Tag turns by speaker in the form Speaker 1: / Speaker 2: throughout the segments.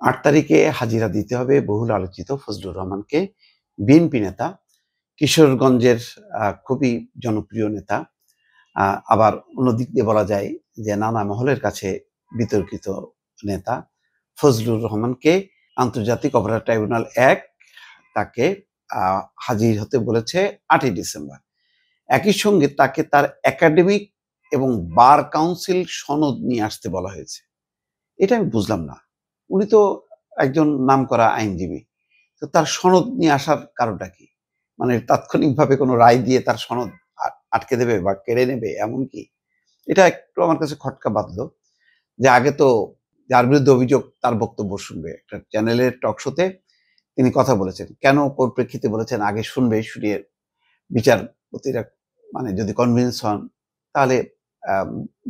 Speaker 1: ৮ তারিখে হাজিরা দিতে হবে বহুল আলোচিত ফজলুর রহমানকে। বিএনপি নেতা, কিশোরগঞ্জের খুবই জনপ্রিয় নেতা। আবার অন্যদিক দিয়ে বলা যায় যে নানা মহলের কাছে বিতর্কিত নেতা ফজলুর রহমানকে আন্তর্জাতিক অপরাধ ট্রাইব্যুনাল ১ তাকে হাজির হতে বলেছে ৮ই ডিসেম্বর। একই সঙ্গে তাকে তার একাডেমিক এবং বার কাউন্সিল সনদ নিয়ে আসতে বলা হয়েছে। এটা আমি বুঝলাম না। উনি তো একজন নামকরা আইনজীবী। তো তার সনদ নিয়ে আসার কারণটা কি? মানে তাৎক্ষণিকভাবে কোনো রায় দিয়ে তার সনদ আটকে দেবে বা কেড়ে নেবে এমন কি? এটা একটু আমার কাছে খটকা বাঁধলো। যে আগে তো যার বিরুদ্ধে অভিযোগ তার বক্তব্য শুনবে। একটা চ্যানেলের টক শোতে তিনি কথা বলেছেন। কেন কোন প্রেক্ষিতে বলেছেন আগে শুনবে, শুনিয়ে বিচারপতিরা মানে যদি কনভিন্স হন তাহলে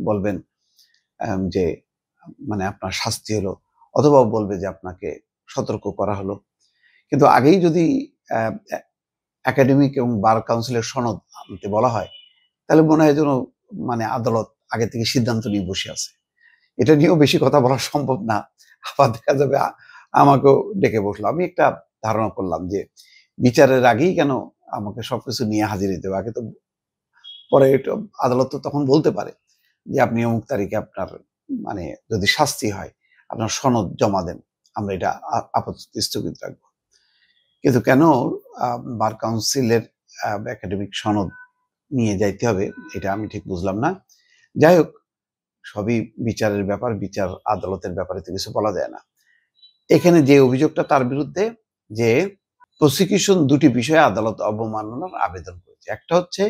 Speaker 1: বলবেন যে মানে আপনার শাস্তি হলো, অথবা বলবে যে আপনাকে সতর্ক করা হলো। কিন্তু আগেই যদি একাডেমিক এবং বার কাউন্সিলের সনদ আনতে বলা হয় তাহলে মনে হয় যেন মানে আদালত আগে থেকে সিদ্ধান্ত নিয়ে বসে আছে। এটা নিয়েও বেশি কথা বলা সম্ভব না। আবার দেখা যাবে আমাকেও ডেকে বসলো। আমি একটা ধারণা করলাম যে বিচারের আগেই কেন আমাকে সবকিছু নিয়ে হাজির হতে হবে? আগে তো পরে আদালত তো তখন বলতে পারে যে আপনি অমুক তারিখে আপনার মানে যদি শাস্তি হয় আপনার সনদ জমা দেন, আমরা এটা আপাতত স্থগিত রাখবো। কিন্তু কেন বার কাউন্সিলের একাডেমিক সনদ নিয়ে যাইতে হবে এটা আমি ঠিক বুঝলাম না। যাই হোক, সবই বিচারের ব্যাপার, বিচার আদালতের ব্যাপারে তো কিছু বলা যায় না। এখানে যে অভিযোগটা তার বিরুদ্ধে, যে প্রসিকিউশন দুটি বিষয়ে আদালত অবমাননার আবেদন করেছে। একটা হচ্ছে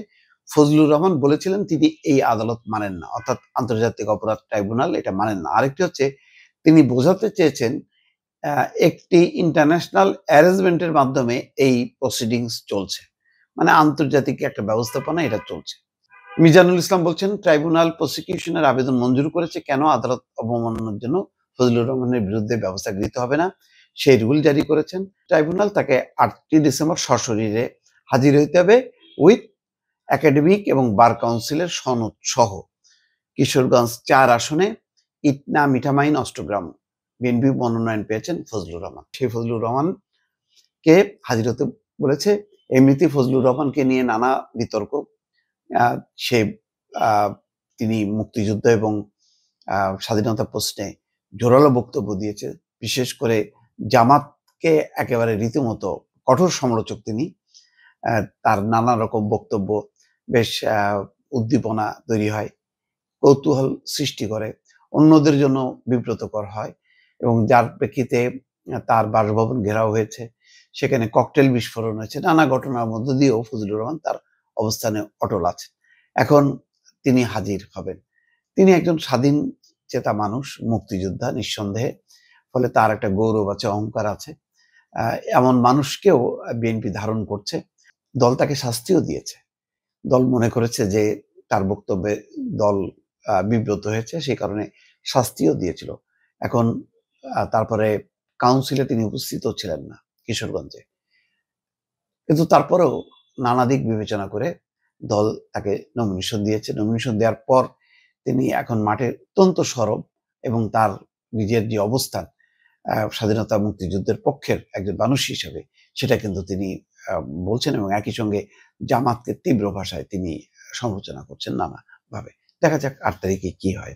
Speaker 1: ফজলুর রহমান বলেছিলেন তিনি এই আদালত মানেন না, অর্থাৎ আন্তর্জাতিক অপরাধ ট্রাইব্যুনাল এটা মানেন না। আরেকটি হচ্ছে তিনি বোঝাতে চেয়েছেন একটি ইন্টারন্যাশনাল অ্যারেঞ্জমেন্টের মাধ্যমে এই প্রসিডিংস চলছে, মানে আন্তর্জাতিক একটা ব্যবস্থাপনা এটা চলছে। মিজানুল ইসলাম বলছেন ট্রাইব্যুনাল প্রসিকিউশনের আবেদন মঞ্জুর করেছে, কেন আদালত অবমাননার জন্য ফজলুর রহমানের বিরুদ্ধে ব্যবস্থা গৃহীত হবে না সেই রুল জারি করেছেন। ট্রাইব্যুনাল তাকে ৮ই ডিসেম্বর সশরীরে হাজির হইতে হবে উইথ একাডেমিক এবং বার কাউন্সিলের সনদ সহ। কিশোরগঞ্জ ৪ আসনে ইটনা মিঠামাইন অষ্টগ্রাম বিএনপি মনোনয়ন পেয়েছেন ফজলুর রহমান। সেই ফজলুর রহমানকে হাজির হতে বলেছে। এমনিতেই ফজলুর রহমানকে নিয়ে নানা বিতর্ক। সে তিনি মুক্তিযুদ্ধ এবং স্বাধীনতা প্রশ্নে জোরালো বক্তব্য দিয়েছে। বিশেষ করে জামাতকে একেবারে রীতিমতো কঠোর সমালোচক তিনি। তার নানা রকম বক্তব্য বেশ উদ্দীপনা তৈরি হয়, কৌতূহল সৃষ্টি করে, অন্যদের জন্য বিব্রতকর হয়, এবং যার প্রেক্ষিতে তার বাসভবন ঘেরাও হয়েছে, সেখানে ককটেল বিস্ফোরণ হয়েছে। নানা ঘটনার মধ্য দিয়েও ফজলুর রহমান তার অবস্থানে অটল আছেন। এখন তিনি হাজির হবেন। তিনি একজন স্বাধীন চেতা মানুষ, মুক্তিযোদ্ধা নিঃসন্দেহে। ফলে তার একটা গৌরব আছে, অহংকার আছে। এমন মানুষকেও বিএনপি ধারণ করছে। দল তাকে শাস্তিও দিয়েছে। দল মনে করেছে যে তার বক্তব্যে দল বিব্রত হয়েছে, সেই কারণে শাস্তিও দিয়েছিল। এখন তারপরে কাউন্সিলে তিনি উপস্থিত ছিলেন না কিশোরগঞ্জে, কিন্তু তারপরেও নানা দিক বিবেচনা করে দল তাকে নমিনেশন দিয়েছে। নমিনেশন দেওয়ার পর তিনি এখন মাঠে অত্যন্ত সরব, এবং তার নিজের যে অবস্থান স্বাধীনতা মুক্তিযুদ্ধের পক্ষের একজন মানুষ হিসেবে সেটা কিন্তু তিনি বলছেন, এবং একই সঙ্গে জামাতকে তীব্র ভাষায় তিনি সমালোচনা করছেন নানাভাবে। দেখা যাক ৮ তারিখে কি হয়।